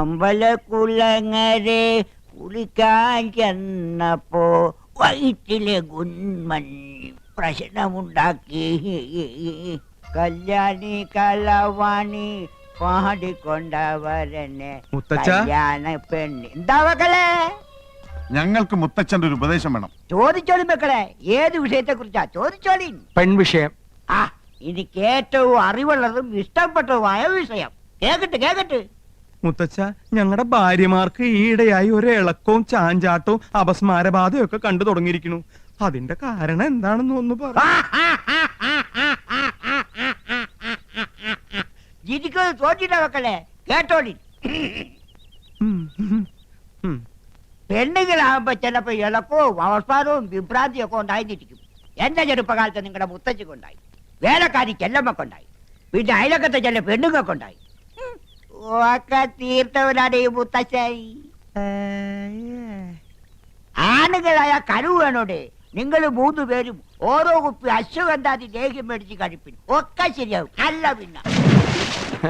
അമ്പലക്കുളങ്ങരെ കുളിക്കാൻ ചെന്നപ്പോ വയറ്റിലെ ഗുന്മൻ പ്രശ്നമുണ്ടാക്കി. കല്യാണി കളവാണി പാടിക്കൊണ്ടവരനെ കല്യാണ പെണ്ണ്. എന്താ മക്കളെ? ഞങ്ങൾക്ക് മുത്തച്ഛന്റെ ഒരു ഉപദേശം വേണം. ചോദിച്ചോളി മക്കളെ, ഏത് വിഷയത്തെ കുറിച്ചാ ചോദിച്ചോളി. പെൺവിഷയം. എനിക്ക് ഏറ്റവും അറിവുള്ളതും ഇഷ്ടപ്പെട്ടതുമായ വിഷയം. കേക്കട്ടെ. മുത്തച്ഛ, ഞങ്ങളുടെ ഭാര്യമാർക്ക് ഈയിടെയായി ഒരു ഇളക്കവും ചാഞ്ചാട്ടവും അപസ്മാരബാധയും ഒക്കെ കണ്ടു തുടങ്ങിയിരിക്കുന്നു. അതിന്റെ കാരണം എന്താണെന്ന് ഒന്ന് പറ. തോറ്റിട്ട മക്കളെ കേട്ടോളി. പെണ്ണുങ്ങളാകുമ്പോ ചിലപ്പോ ഇളക്കവും അവസ്മാരവും വിഭ്രാന്തിയും ഒക്കെ ഉണ്ടായിരിക്കും. എന്റെ ചെറുപ്പകാലത്ത് നിങ്ങളുടെ മുത്തച്ഛക്കുണ്ടായി, വേലക്കാരിക്ക് എല്ലമ്മക്കുണ്ടായി, പിന്നെ അയലക്കത്തെ ചില പെണ്ണുങ്ങൾക്കുണ്ടായി. ഒക്കെ തീർത്തവനാണ് ഈ മുത്തച്ഛായി. ആണുങ്ങളായ കഴിവ് വേണോടെ. നിങ്ങൾ 3 പേരും ഓരോ കുപ്പി അശ്വഗന്ധാതി ലേഹ്യം മേടിച്ച് കഴിപ്പിൻ, ഒക്കെ ശരിയാവും. അല്ല പിന്നെ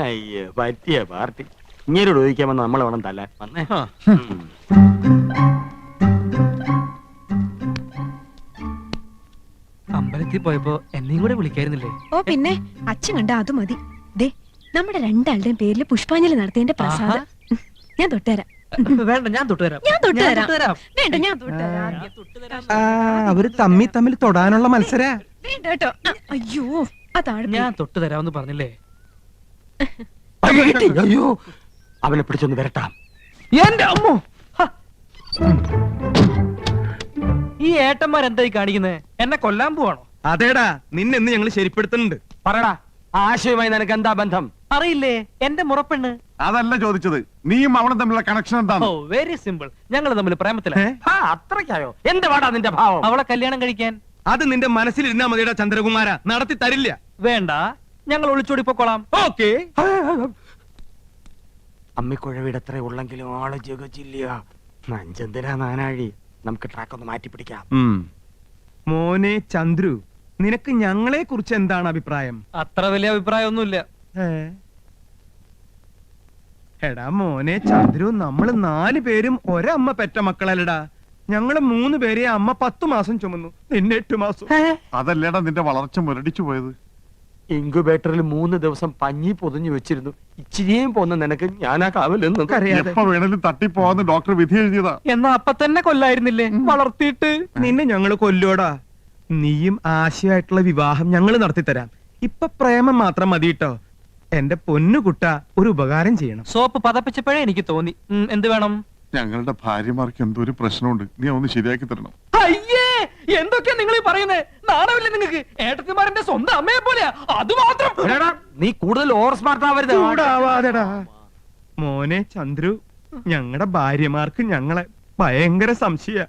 അയ്യോ, പറ്റിയ പാർട്ടി. ഇങ്ങനോട് ചോദിക്കാമെന്ന് നമ്മൾ വേണം തല്ല വന്നേ. അമ്പലത്തിൽ പോയപ്പോ എന്നെയും കൂടെ വിളിക്കായിരുന്നില്ലേ? ഓ പിന്നെ, അച്ഛൻ കണ്ട അത് മതി. ദേ, നമ്മുടെ 2 ആളുടെയും പേരില് പുഷ്പാഞ്ജലി നടത്തിയതിന്റെ പ്രസാദം ഞാൻ തൊട്ടുതരാം. വേണ്ട, ഞാൻ തൊട്ടുതരാം. വേണ്ട, ഞാൻ തൊട്ടുതരാം. അവര് തമ്മിൽ തൊടാനുള്ള മത്സര. വേണ്ട കേട്ടോ. അയ്യോ, അതാണ് ഞാൻ തൊട്ടുതരാമെന്ന് പറഞ്ഞില്ലേ? അയ്യോ, അവനെ പിടിച്ചൊന്ന് വരട്ടാം. എന്റെ അമ്മോ, ഈ ഏട്ടന്മാരെന്തായി കാണിക്കുന്നത്? എന്നെ കൊല്ലാൻ പോവാണോ? അതേടാ, നിന്നെന്ന് ഞങ്ങൾ ശരിപ്പെടുത്തുന്നുണ്ട്. പറടാ, ആശയവുമായി നിനക്ക് എന്താ ബന്ധം? അറിയില്ലേ, എന്റെ മുറപ്പെണ്ണ്. അതല്ല ചോദിച്ചത്, നീയും അവളും തമ്മിലുള്ള കണക്ഷൻ എന്താണ്? ഓ, വെരി സിമ്പിൾ. ഞങ്ങൾ തമ്മിൽ പ്രേമത്തിലാണ്. അത്രയ്ക്കായോ? എന്ത് വാടാ നിന്റെ ഭാവം? അവളെ കല്യാണം കഴിക്കാൻ. അത് നിന്റെ മനസ്സിലിരുന്നാ മതിയുടെ ചന്ദ്രകുമാര, നടത്തി തരില്ല. വേണ്ട, ഞങ്ങൾ ഒളിച്ചോടി പൊക്കോളാം. ഓക്കേ. അമ്മിക്കുഴവിടെ എത്ര ഉള്ളെങ്കിലും ആള് ജഗജില്ല. നഞ്ചന്തിനാ നാനാഴി. നമുക്ക് ട്രാക്ക് ഒന്ന് മാറ്റി പിടിക്കാം. മോനെ ചന്ദ്രു, നിനക്ക് ഞങ്ങളെ കുറിച്ച് എന്താണ് അഭിപ്രായം? അത്ര വലിയ അഭിപ്രായമൊന്നുമില്ല. എടാ മോനെ ചന്ദ്രു, നമ്മള് 4 പേരും ഒരമ്മ പെറ്റ മക്കളല്ലടാ. ഞങ്ങള് 3 പേരെ അമ്മ 10 മാസം ചുമന്നു, നിന്നെ 8 മാസം. അതല്ലേടാ നിന്റെ വളർച്ച മുരടിച്ചു പോയത്. ഇൻക്യുബേറ്ററിൽ 3 ദിവസം പഞ്ഞി പൊതിഞ്ഞു വെച്ചിരുന്നു. ഇച്ചിരിയും പോന്ന നിനക്ക് ഞാനാ കാവലെന്ന് എപ്പോ വേണേലും തട്ടിപ്പോവാന്ന് ഡോക്ടർ വിധി എഴുതിയതാ. എന്നാ അപ്പൊ തന്നെ കൊല്ലായിരുന്നില്ലേ? വളർത്തിയിട്ട് നിന്നെ ഞങ്ങള് കൊല്ലോടാ. നീയും ആശയായിട്ടുള്ള വിവാഹം ഞങ്ങൾ നടത്തിത്തരാം. ഇപ്പൊ പ്രേമം മാത്രം മതി കേട്ടോ. എന്റെ പൊന്നുകുട്ട, ഒരു ഉപകാരം ചെയ്യണം. സോപ്പ് പതപ്പിച്ചപ്പോഴേ എനിക്ക് തോന്നി. എന്ത് വേണം? ഞങ്ങളുടെ ഭാര്യമാർക്ക് എന്തോ ഒരു പ്രശ്നമുണ്ട്, നീ ഒന്ന് ശരിയാക്കി തരണം. അയ്യേ, എന്തൊക്കെയാ നിങ്ങൾ ഈ പറയുന്നത്? നാണമില്ലേ നിങ്ങൾക്ക്? ഏട്ടത്തിമാരന്റെ സ്വന്തം അമ്മയെ പോലെയാ. അത് മാത്രം. നീ കൂടുതൽ ഓവർ സ്മാർട്ട് ആവരുത്. ചൂടാവാതെടാ. മോനെ ചന്ദ്രു, ഞങ്ങളുടെ ഭാര്യമാർക്ക് ഞങ്ങളെ ഭയങ്കര സംശയ.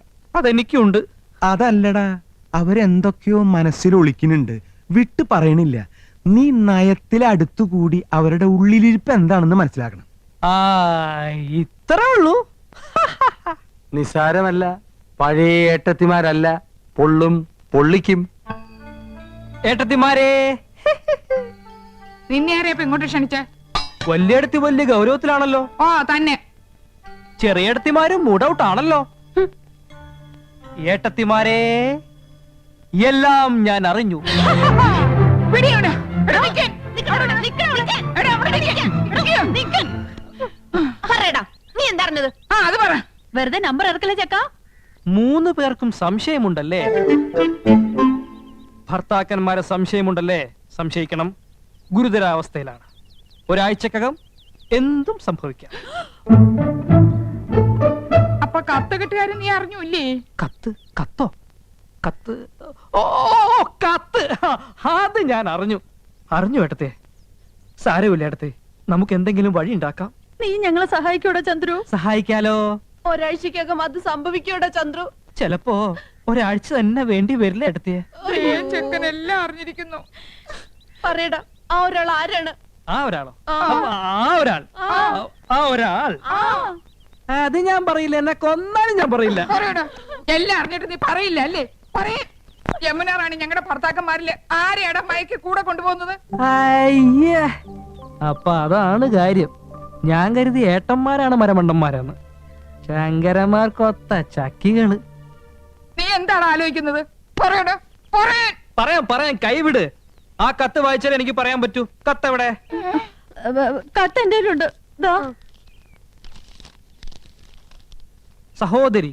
അതെനിക്കുണ്ട്. അതല്ലടാ, അവരെന്തൊക്കെയോ മനസ്സിൽ ഒളിക്കുന്നുണ്ട്, വിട്ടു പറയണില്ല. നീ നയത്തിലടുത്തുകൂടി അവരുടെ ഉള്ളിലിരിപ്പ് എന്താണെന്ന് മനസ്സിലാക്കണം. ഇത്രേ ഉള്ളൂ. നിസാരമല്ല, പഴയ ഏട്ടത്തിമാരല്ല, പൊള്ളും പൊള്ളിക്കും. ഏട്ടത്തിമാരെ, നിന്നെ ആരെയപ്പോ ഇങ്ങോട്ട് ക്ഷണിച്ച? വലിയടത്തി വലിയ ഗൗരവത്തിലാണല്ലോ. ഓ തന്നെ. ചെറിയടത്തിമാരും മൂഡൌട്ട് ആണല്ലോ. ഏട്ടത്തിമാരെ, എല്ലാം ഞാൻ അറിഞ്ഞു. നീ എന്താ വെറുതെ നമ്പർ ഇറക്കല്ലേ ചക്ക? 3 പേർക്കും സംശയമുണ്ടല്ലേ? ഭർത്താക്കന്മാരെ സംശയമുണ്ടല്ലേ? സംശയിക്കണം. ഗുരുതരാവസ്ഥയിലാണ്. ഒരാഴ്ചക്കകം എന്തും സംഭവിക്കാം. അപ്പൊ കത്ത് കിട്ടുകാരൻ നീ അറിഞ്ഞൂല്ലേ? കത്തോ? കത്ത്? ഓ, കത്ത്. അത് ഞാൻ അറിഞ്ഞു ഏട്ടത്തെ. സാരമില്ല ഏട്ടത്തെ, നമുക്ക് എന്തെങ്കിലും വഴി ഉണ്ടാക്കാം. നീ ഞങ്ങളെ സഹായിക്കൂടാ ചന്ദ്രു? സഹായിക്കാലോ. ഒരാഴ്ചക്കകം അത് സംഭവിക്കൂടാ ചന്ദ്രു? ചിലപ്പോ ഒരാഴ്ച തന്നെ വേണ്ടി വരില്ല ഏട്ടത്തെ. ചെക്കനെല്ലാം അറിഞ്ഞിരിക്കുന്നു. പറയടാ, ആ ഒരാൾ ആരാണ്? ആ ഒരാൾ അത് ഞാൻ പറയില്ല. എന്നെ കൊന്നാലും ഞാൻ പറയില്ല. എല്ലാം അറിഞ്ഞിട്ട് നീ പറയില്ല അല്ലേ? പറയേ. യമുനാറാണി ഞങ്ങളുടെ ഭർത്താക്കന്മാരില് ആരെയാടാ മയക്ക് കൂടെ കൊണ്ടുപോകുന്നത്? അയ്യേ, അപ്പൊ അതാണ് കാര്യം. ഞാൻ കരുതി ഏട്ടന്മാരാണ് മരമണ്ടന്മാരാന്ന്. ശങ്കരന്മാർക്കൊത്ത ചക്കികള്. നീ എന്താണ് ആലോചിക്കുന്നത്? പറയടാ, പറയാൻ. പറയാൻ കൈവിട്. ആ കത്ത് വായിച്ചാൽ എനിക്ക് പറയാൻ പറ്റൂ. കത്ത് എവിടെ? കത്ത് എന്റെ കയ്യിലുണ്ട്. ദാ. സഹോദരി,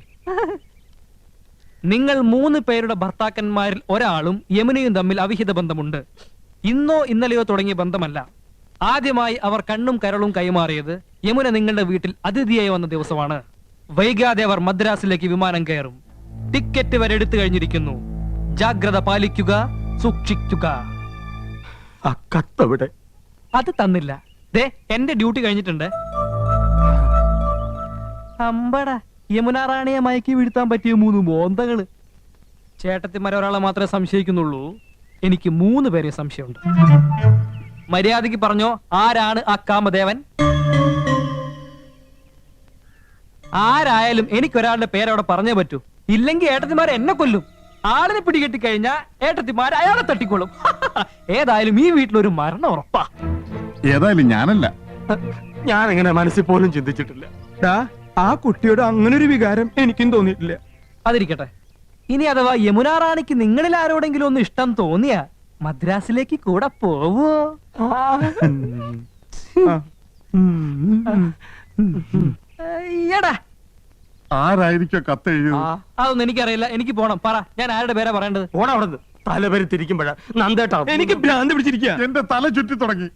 നിങ്ങൾ 3 പേരുടെ ഭർത്താക്കന്മാരിൽ ഒരാളും യമുനയും തമ്മിൽ അവിഹിത ബന്ധമുണ്ട്. ഇന്നോ ഇന്നലെയോ തുടങ്ങിയ ബന്ധമല്ല. ആദ്യമായി അവർ കണ്ണും കരളും കൈമാറിയത് യമുന നിങ്ങളുടെ വീട്ടിൽ അതിഥിയായി വന്ന ദിവസമാണ്. വൈകാതെ അവർ മദ്രാസിലേക്ക് വിമാനം കയറും. ടിക്കറ്റ് വരെ എടുത്തു കഴിഞ്ഞിരിക്കുന്നു. ജാഗ്രത പാലിക്കുക, സൂക്ഷിക്കുക. ആ കത്തവിടെ? അത് തന്നില്ല. ദേ, എന്റെ ഡ്യൂട്ടി കഴിഞ്ഞിട്ടുണ്ട്. അമ്പട, യമുന റാണിയെ മയക്കി വീഴ്ത്താൻ പറ്റിയ 3 മോന്തകള്. ചേട്ടത്തിമാരെ ഒരാളെ മാത്രമേ സംശയിക്കുന്നുള്ളൂ. എനിക്ക് 3 പേരെ സംശയമുണ്ട്. മര്യാദയ്ക്ക് പറഞ്ഞോ, ആരാണ് ആ കാമദേവൻ? ആരായാലും എനിക്കൊരാളുടെ പേരവിടെ പറഞ്ഞേ പറ്റൂ. ഇല്ലെങ്കിൽ ഏട്ടത്തിമാരെ എന്നെ കൊല്ലും. ആളിനെ പിടികെട്ടി കഴിഞ്ഞാ ഏട്ടത്തിമാർ അയാളെ തട്ടിക്കൊള്ളും. ഏതായാലും ഈ വീട്ടിലൊരു മരണം ഉറപ്പാ. ഏതായാലും ഞാനല്ല. ഞാൻ ഇങ്ങനെ മനസ്സിൽ പോലും ചിന്തിച്ചിട്ടില്ല. ഡാ, ആ കുട്ടിയോട് അങ്ങനെ ഒരു വികാരം എനിക്കും തോന്നിയിട്ടില്ല. അതിരിക്കട്ടെ. ഇനി അഥവാ യമുന റാണിക്ക് നിങ്ങളിൽ ആരോടെങ്കിലും ഒന്ന് ഇഷ്ടം തോന്നിയാ മദ്രാസിലേക്ക് കൂടെ പോവോ? എടാ, ആരായിരിക്കും കത്ത് എഴുതിയത്? അതൊന്നും എനിക്കറിയില്ല. എനിക്ക് പോണം. പറ, ഞാൻ ആരുടെ പേരാ പറയേണ്ടത്? ഓണം അവിടെ തലപരി തിരിക്കുമ്പോഴാ നന്ദേട്ടാ എനിക്ക് ഭ്രാന്ത് പിടിച്ചിരിക്കുക. എന്റെ തല ചുറ്റി തുടങ്ങി.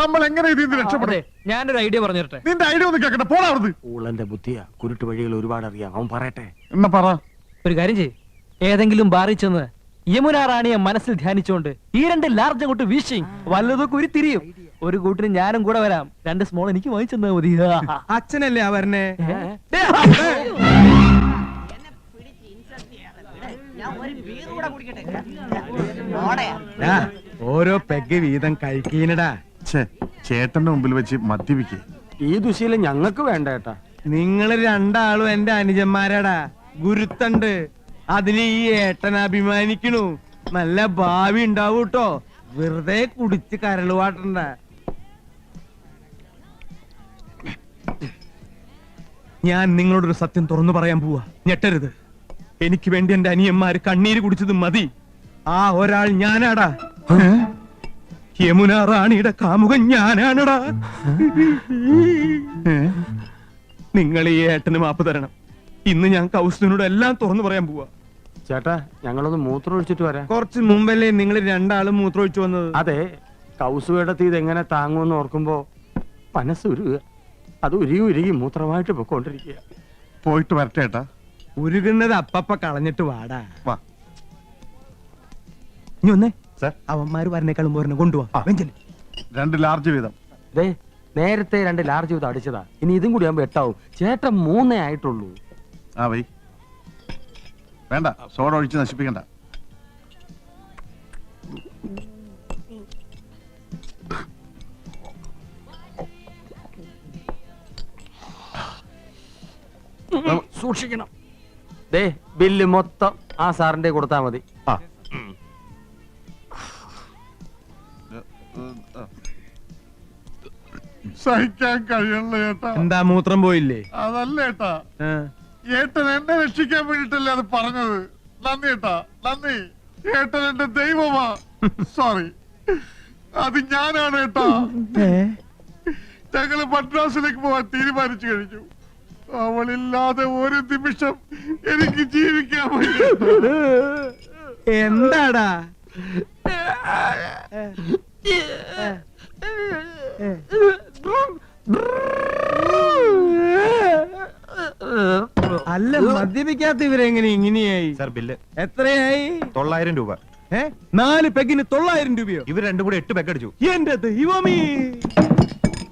നമ്മൾ എങ്ങനെ ഇതിൽ നിന്ന് രക്ഷപ്പെടും? അതെ, ഞാനൊരു ഐഡിയ പറഞ്ഞു തരട്ടെ. നിന്റെ ഐഡിയ ഒന്ന് കേക്കട്ടെ. പോടാ അവിടുന്ന്. ഊളന്റെ ബുദ്ധിയാ. കുരുട്ട് വഴികൾ ഒരുപാട് അറിയാം. അവൻ പറയട്ടെ. എന്നാ പറ. ഒരു കാര്യം ചെയ്യ്, ഏതെങ്കിലും ബാറിൽ ചെന്ന് യമുന റാണിയെ മനസ്സിൽ ധ്യാനിച്ചുകൊണ്ട് ഈ 2 ലാർജ് അങ്ങോട്ട് വീശി വല്ലതൊക്കെ ഉരുത്തിരിയും. ഒരു കൂട്ടിന് ഞാനും കൂടെ വരാം. 2 സ്മോൾ എനിക്ക് വാങ്ങിച്ചെന്നാ മതി. അച്ഛനല്ലേ ആ വരണേ? ഡാ, ഓരോ പെഗ് വീതം കഴിക്കീനടാ. ഛേ, ചേട്ടന്റെ മുമ്പിൽ വെച്ച് മദ്യപിക്കേ. ഈ ദുശീലം ഞങ്ങൾക്ക് വേണ്ട ഏട്ടാ. നിങ്ങള് 2 ആളും എന്റെ അനുജന്മാരാടാ. ഗുരുത്തണ്ട്. അതിന് ഈ ഏട്ടൻ അഭിമാനിക്കണു. നല്ല ഭാവി ഉണ്ടാവൂട്ടോ. വെറുതെ കുടിച്ച് കരളുവാട്ടണ്ട. ഞാൻ നിങ്ങളോടൊരു സത്യം തുറന്നു പറയാൻ പോവാ. ഞെട്ടരുത്. എനിക്ക് വേണ്ടി എന്റെ അനിയന്മാര് കണ്ണീര് കുടിച്ചത് മതി. ആ ഒരാൾ ഞാനാടാ. യമുന റാണിയുടെ കാമുകൻ ഞാനാണടാ. നിങ്ങൾ ഈ ഏട്ടന് മാപ്പ് തരണം. ഇന്ന് ഞാൻ കൗസലിനോട് എല്ലാം തുറന്നു പറയാൻ പോവാ. ചേട്ടാ, ഞങ്ങളൊന്ന് മൂത്രം ഒഴിച്ചിട്ട് വരാം. കുറച്ച് മുമ്പല്ലേ നിങ്ങൾ 2 ആളും മൂത്രമൊഴിച്ചു വന്നത്? അതെ, കൗസുവേടത്തി ഇതെങ്ങനെ താങ്ങുമെന്ന് ഓർക്കുമ്പോ മനസ്സ് ഉരുക. അത് ഉരുകി മൂത്രമായിട്ട് പൊക്കോണ്ടിരിക്കുക. പോയിട്ട് വരട്ടെ ഏട്ടാ. ഉരുകുന്നത് അപ്പപ്പ കളഞ്ഞിട്ട് വാടാ. വാ. ഇനി ഒന്നേ സർ, അവന്മാര് വരണേക്കാളും പോരണ കൊണ്ടുപോവാ. 2 ലാർജ് വീതം. ദേ, നേരത്തെ 2 ലാർജ് ചെയ്ത് അടിച്ചതാ. ഇനി ഇതും കൂടി ആകുമ്പോ 8 ആവും. ചേട്ടൻ 3 ആയിട്ടുള്ളൂ. ആ വൈ. വേണ്ട, സോഡ ഒഴിച്ച് നശിപ്പിക്കണ്ട. സൂക്ഷിക്കണം. ദേ, ബില്ല് മൊത്തം ആ സാറിന്റെ കൊടുത്താ മതി. ആ. സഹിക്കാൻ കഴിയണല്ലോ ഏട്ടാ. എന്താ മൂത്രം പോയില്ലേ? അതല്ല ഏട്ടാ, ആ. ഏട്ടൻ എന്നെ രക്ഷിക്കാൻ വേണ്ടിട്ടല്ലേ അത് പറഞ്ഞത്. നന്ദി ഏട്ടാ, നന്ദി. ഏട്ടൻ എന്റെ ദൈവമാ. സോറി, അത് ഞാനാണ് ഏട്ടാ. ഞങ്ങള് മദ്രാസിലേക്ക് പോവാൻ തീരുമാനിച്ചു കഴിഞ്ഞു. അവളില്ലാതെ ഒരു നിമിഷം എനിക്ക് ജീവിക്കാൻ പറ്റില്ല. എന്താടാ? അല്ല, മദ്യപിക്കാത്ത ഇവരെങ്ങനെ ഇങ്ങനെയായി? സർ, ബില്ല് എത്രയായി? 900 രൂപ. 4 പെഗിന് 900 രൂപയോ? ഇവർ 2 കൂടെ 8 പെഗ് അടിച്ചു. എന്റെ ദൈവമേ!